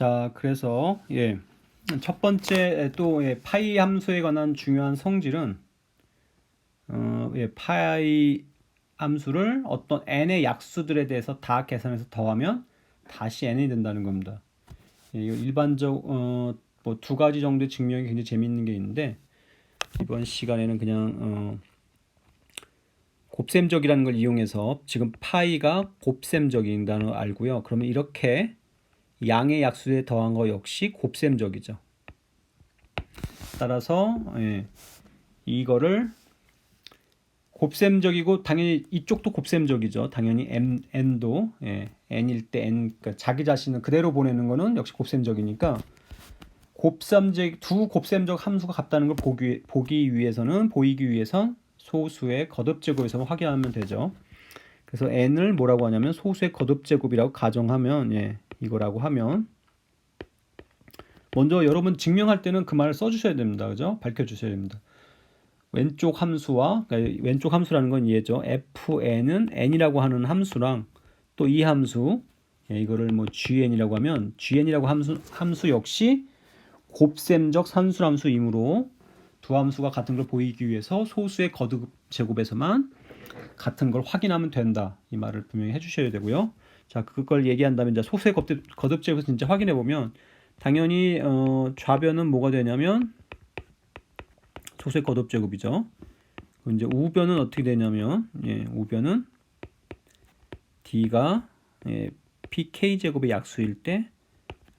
자, 그래서 첫 번째 또 파이 함수에 관한 중요한 성질은 파이 함수를 어떤 n의 약수들에 대해서 다 계산해서 더하면 다시 n이 된다는 겁니다. 이거 일반적 뭐 두 가지 정도의 증명이 굉장히 재미있는 게 있는데 이번 시간에는 그냥 곱셈적이라는 걸 이용해서 지금 파이가 곱셈적인 걸 알고요. 그러면 이렇게 양의 약수에 더한 거 역시 곱셈적이죠. 따라서 이거를 곱셈적이고 당연히 이쪽도 곱셈적이죠. 당연히 n도 n일 때 그러니까 자기 자신을 그대로 보내는 거는 역시 곱셈적이니까 두 곱셈적 함수가 같다는 걸 보이기 위해선 소수의 거듭제곱에서 확인하면 되죠. 그래서 n을 뭐라고 하냐면 소수의 거듭제곱이라고 가정하면 이거라고 하면 먼저 여러분 증명할 때는 그 말을 써주셔야 됩니다. 그죠? 밝혀주셔야 됩니다. 왼쪽 함수와 그러니까 왼쪽 함수라는 건 얘죠. fn은 n이라고 하는 함수랑 또 이 함수 이거를 뭐 gn이라고 하면 gn이라고 함수 역시 곱셈적 산술함수이므로 두 함수가 같은 걸 보이기 위해서 소수의 거듭 제곱에서만 같은 걸 확인하면 된다. 이 말을 분명히 해주셔야 되고요. 자, 그걸 얘기한다면 이제 소수의 거듭 제곱에서 진짜 확인해 보면 당연히 좌변은 뭐가 되냐면 소수의 거듭 제곱이죠. 이제 우변은 어떻게 되냐면 우변은 d가 pk 제곱의 약수일 때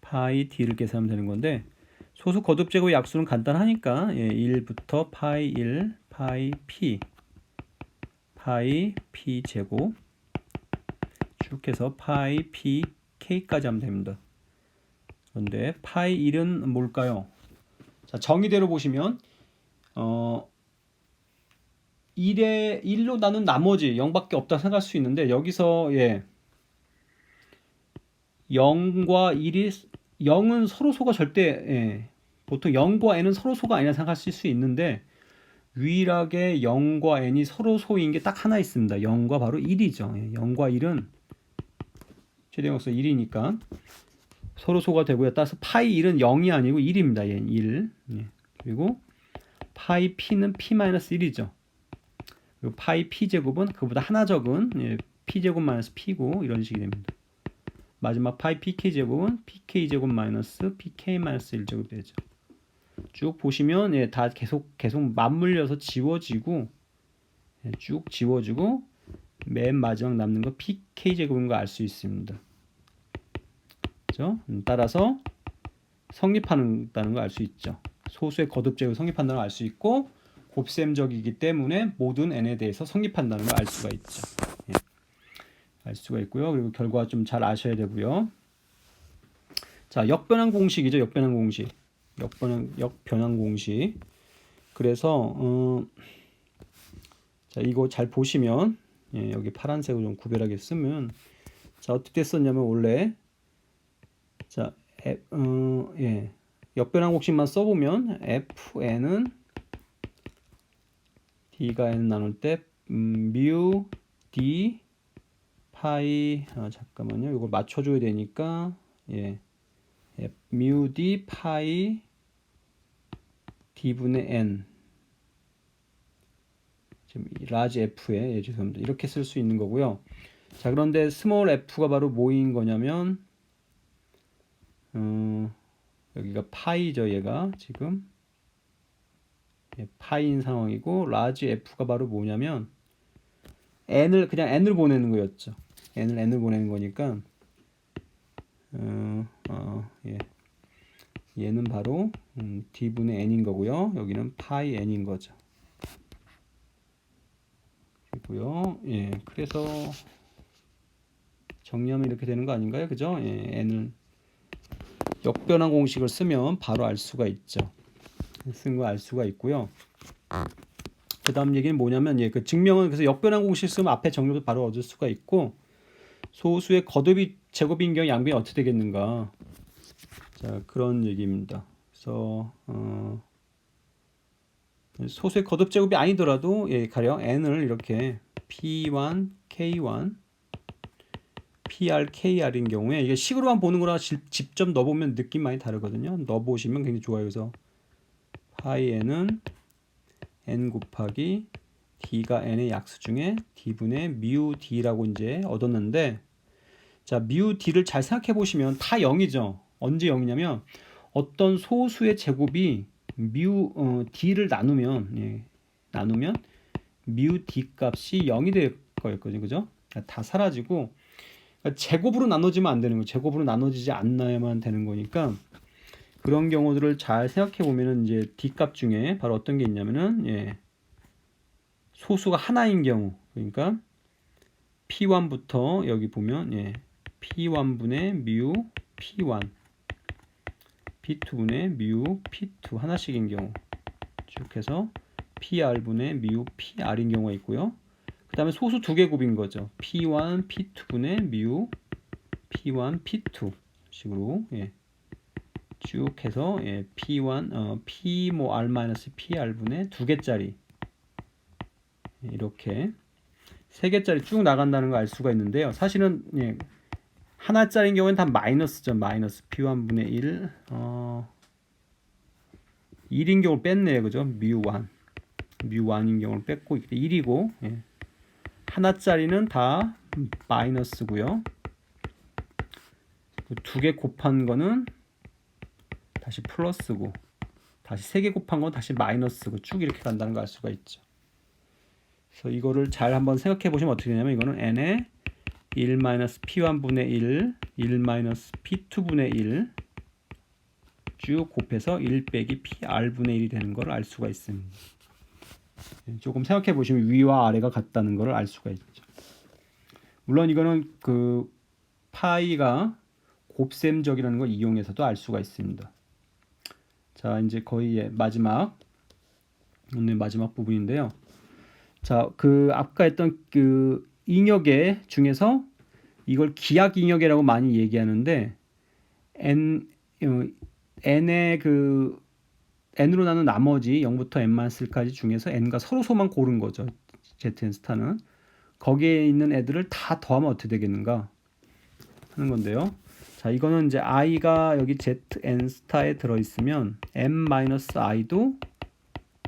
파이 d를 계산하면 되는 건데 소수 거듭 제곱의 약수는 간단하니까 1부터 파이 1, 파이 p 제곱 쭉 해서 파이 p k까지 하면 됩니다. 그런데 파이 1은 뭘까요? 자, 정의대로 보시면 1로 나눈 나머지 0밖에 없다 생각할 수 있는데 여기서 0과 1이 0은 서로소가 절대 보통 0과 n은 서로소가 아니라 생각하실 수 있는데 유일하게 0과 n이 서로소인 게 딱 하나 있습니다. 0과 바로 1이죠. 0과 1은 최대역수 1이니까 서로소가 되고요. 따라서 파이 1은 0이 아니고 1입니다. 얘는 1. 그리고 파이 p는 p-1이죠. 그리고 파이 p제곱은 그보다 하나 적은 p제곱 마이너스 p고 이런 식이 됩니다. 마지막 파이 pk제곱은 pk제곱 마이너스 pk 마이너스 1제곱 되죠. 쭉 보시면 다 계속 맞물려서 지워지고 쭉 지워지고 맨 마지막 남는 거 pk제곱인 거 알 수 있습니다. 그렇죠? 따라서 성립한다는 걸 알 수 있죠. 소수의 거듭제곱 성립한다는 걸 알 수 있고 곱셈적이기 때문에 모든 n에 대해서 성립한다는 걸 알 수가 있죠. 알 수가 있고요. 그리고 결과 좀 잘 아셔야 되고요. 자, 역변환 공식이죠. 역변환 공식. 그래서 자, 이거 잘 보시면 여기 파란색으로 좀 구별하게 쓰면 자, 어떻게 썼냐면 원래 자, 역변환 공식만 써보면 fn은 d가 n 나눌 때 mu d 파이 잠깐만요. 이걸 맞춰줘야 되니까 mu d 파이 d분의 n 지금 라지 f에 죄송합니다. 이렇게 쓸 수 있는 거고요. 자, 그런데 스몰 f가 바로 뭐인 거냐면 여기가 파이죠. 얘가 지금 파이인 상황이고 라지 f가 바로 뭐냐면 그냥 n을 보내는 거였죠. n을 보내는 거니까 얘는 바로 d분의 n인 거고요. 여기는 파이 n인 거죠. 그리고요. 그래서 정리하면 이렇게 되는 거 아닌가요? 그죠? n을 역변환 공식을 쓰면 바로 알 수가 있죠. 쓴 거 알 수가 있고요. 그 다음 얘기는 뭐냐면 그 증명은 그래서 역변환 공식 쓰면 앞에 정렬도 바로 얻을 수가 있고 소수의 거듭이 제곱인 경우 양변이 어떻게 되겠는가. 자, 그런 얘기입니다. 그래서 소수의 거듭 제곱이 아니더라도 가령 n을 이렇게 p1, k1, PRKR인 경우에 이게 식으로만 보는 거랑 직접 넣어보면 느낌 많이 다르거든요. 넣어보시면 굉장히 좋아요. 그래서 파이 n은 n 곱하기 d가 n의 약수 중에 d분의 mu d라고 이제 얻었는데, 자, mu d를 잘 생각해 보시면 다 0이죠. 언제 0이냐면 어떤 소수의 제곱이 d를 나누면 나누면 mu d 값이 0이 될 거였거든요. 그죠? 다 사라지고, 그러니까 제곱으로 나눠지면 안 되는 거예요. 제곱으로 나눠지지 않나야만 되는 거니까, 그런 경우들을 잘 생각해 보면은 이제 d 값 중에 바로 어떤 게 있냐면은 소수가 하나인 경우, 그러니까 p1부터 여기 보면 p1분의 mu p1, p2분의 mu p2 하나씩인 경우 쭉 해서 pr분의 mu pr인 경우가 있고요. 그 다음에 소수 두 개 곱인 거죠. p1 p2분의 mu p1 p2 식으로 쭉 해서 p1 p 뭐 r-pr분의 두 개짜리 이렇게 세 개짜리 쭉 나간다는 걸 알 수가 있는데요. 사실은 하나짜리인 경우에는 다 마이너스죠. 마이너스 p1분의 1 1인 경우를 뺐네요. 그죠? mu1인 경우를 뺐고 1이고 하나짜리는 다 마이너스고요. 두 개 곱한 거는 다시 플러스고, 다시 세 개 곱한 건 다시 마이너스고, 쭉 이렇게 간다는 걸 알 수가 있죠. 그래서 이거를 잘 한번 생각해 보시면 어떻게 되냐면, 이거는 n의 1-p1분의 1, 1-p2분의 1 쭉 곱해서 1 빼기 pr분의 1이 되는 걸 알 수가 있습니다. 조금 생각해 보시면 위와 아래가 같다는 걸 알 수가 있죠. 물론 이거는 그 파이가 곱셈적이라는 걸 이용해서도 알 수가 있습니다. 자, 이제 거의 오늘 마지막 부분인데요. 자, 그 아까 했던 그 잉여계 중에서 이걸 기하 잉여계라고 많이 얘기하는데, n의 그 n으로 나눈 나머지 0부터 n-1까지 중에서 n과 서로소만 고른 거죠. zn 스타는 거기에 있는 애들을 다 더하면 어떻게 되겠는가 하는 건데요. 자, 이거는 이제 i가 여기 zn 스타에 들어 있으면 n-i도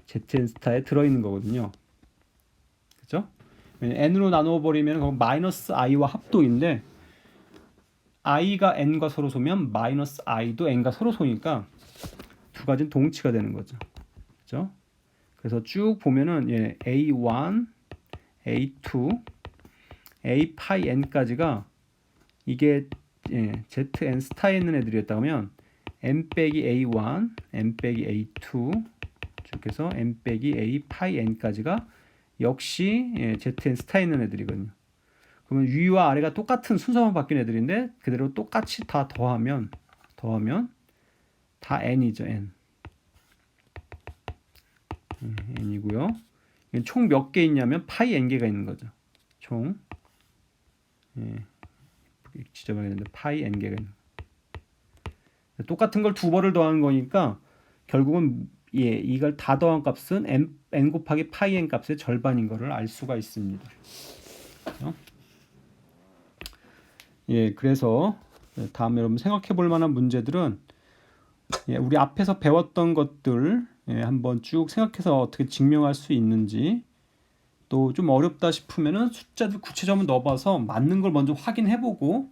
zn 스타에 들어 있는 거거든요. 그죠? n으로 나누어 버리면 그건 마이너스 i와 합동인데, i가 n과 서로소면 마이너스 i도 n과 서로소니까 두 가지는 동치가 되는 거죠. 그죠? 그래서 쭉 보면은 a1, a2, a 파이 n까지가 이게 zn 스타에 있는 애들이었다 면 n 빼기 a1, n 빼기 a2 쭉 해서 n 빼기 a 파이 n까지가 역시 zn 스타에 있는 애들이거든요. 그러면 위와 아래가 똑같은 순서만 바뀐 애들인데 그대로 똑같이 다 더하면 다 n이죠. n이고요. 총 몇 개 있냐면 파이 n개가 있는 거죠. 총 지정해야 되는데 파이 n개가 있는 거예요. 똑같은 걸 두 번을 더하는 거니까 결국은 이걸 다 더한 값은 n 곱하기 파이 n 값의 절반인 것을 알 수가 있습니다. 그렇죠? 그래서 다음에 여러분 생각해 볼 만한 문제들은 우리 앞에서 배웠던 것들 한번 쭉 생각해서 어떻게 증명할 수 있는지, 또 좀 어렵다 싶으면은 숫자들 구체적으로 넣어봐서 맞는 걸 먼저 확인해보고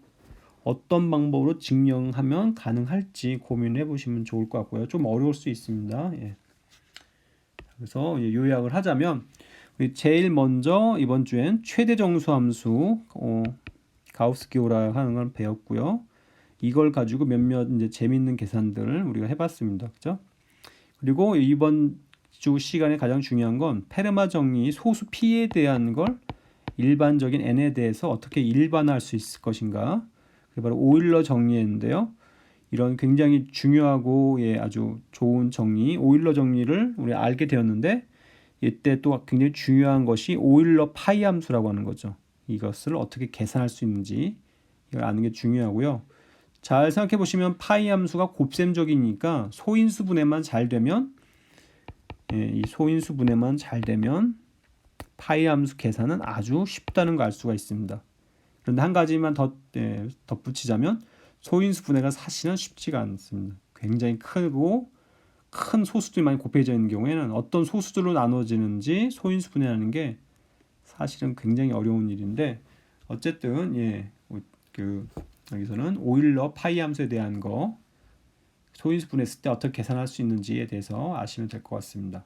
어떤 방법으로 증명하면 가능할지 고민해 보시면 좋을 것 같고요. 좀 어려울 수 있습니다. 그래서 요약을 하자면, 우리 제일 먼저 이번 주엔 최대 정수 함수 가우스-기호라 하는 걸 배웠고요. 이걸 가지고 몇몇 이제 재밌는 계산들을 우리가 해봤습니다. 그죠? 그리고 이번 주 시간에 가장 중요한 건 페르마 정리 소수 P에 대한 걸 일반적인 N에 대해서 어떻게 일반화할 수 있을 것인가. 그게 바로 오일러 정리인데요. 이런 굉장히 중요하고 아주 좋은 정리, 오일러 정리를 우리가 알게 되었는데, 이때 또 굉장히 중요한 것이 오일러 파이 함수라고 하는 거죠. 이것을 어떻게 계산할 수 있는지 이걸 아는 게 중요하고요. 잘 생각해 보시면 파이 함수가 곱셈적이니까 소인수 분해만 잘 되면 이 소인수 분해만 잘 되면 파이 함수 계산은 아주 쉽다는 걸 알 수가 있습니다. 그런데 한 가지만 더 덧붙이자면 소인수 분해가 사실은 쉽지가 않습니다. 굉장히 크고 큰 소수들이 많이 곱해져 있는 경우에는 어떤 소수들로 나눠지는지 소인수 분해하는 게 사실은 굉장히 어려운 일인데 어쨌든 여기서는 오일러 파이 함수에 대한 거 소인수 분해했을 때 어떻게 계산할 수 있는지에 대해서 아시면 될 것 같습니다.